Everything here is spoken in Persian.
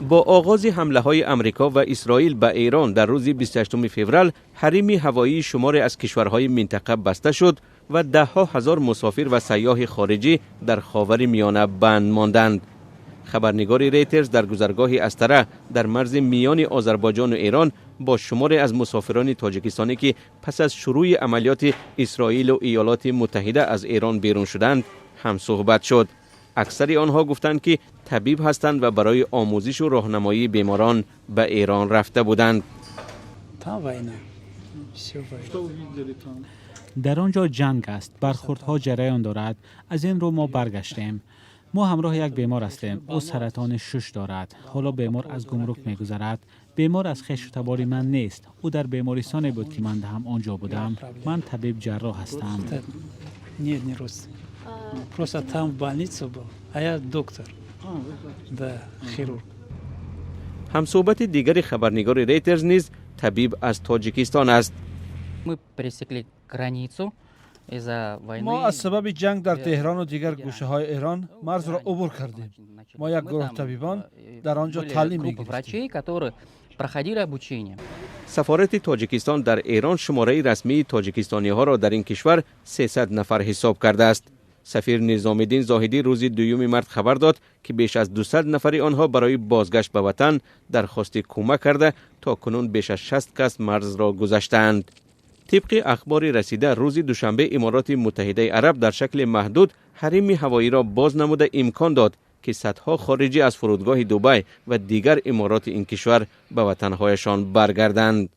با آغاز حمله های امریکا و اسرائیل به ایران در روز 28 فوریه، حریم هوایی شماری از کشورهای منطقه بسته شد و ده ها هزار مسافر و سیاح خارجی در خاور میانه بند ماندند. خبرنگار ریترز در گذرگاه استره در مرز میان آذربایجان و ایران با شماری از مسافران تاجیکستانی که پس از شروع عملیات اسرائیل و ایالات متحده از ایران بیرون شدند هم صحبت شد. اکثر آنها گفتند که طبیب هستند و برای آموزش و راهنمایی بیماران به ایران رفته بودند. در آنجا جنگ است، برخوردها جریان دارد. از این رو ما برگشتیم. ما همراه یک بیمار هستیم. او سرطان شش دارد. حالا بیمار از گمرک میگذرد. بیمار از خویش و تبار من نیست. او در بیمارستانی بود که من هم آنجا بودم. من طبیب جراح هستم. Просто там в больнице был, а я доктор, да, хирург. همصحبت دیگر خبرنگار ریترز نیز طبیب از تاجیکستان است. ما از سبب جنگ در تهران و دیگر گوشه های ایران مرز را عبور کردیم. ما یک گروه طبیبان در آنجا تعلیم می‌گرفتیم. سفارت تاجیکستان در ایران شماره رسمی تاجیکستانی ها را در این کشور 300 نفر حساب کرده است. سفیر نظام الدین زاهدی روز 2 مارس خبر داد که بیش از 200 نفر آنها برای بازگشت به وطن درخواست کمک کرده تا کنون بیش از 60 کس مرز را گذشتند. طبق اخبار رسیده روز دوشنبه امارات متحده عرب در شکل محدود حریم هوایی را باز نموده امکان داد که صدها خارجی از فرودگاه دبی و دیگر امارات این کشور به وطنهایشان برگردند.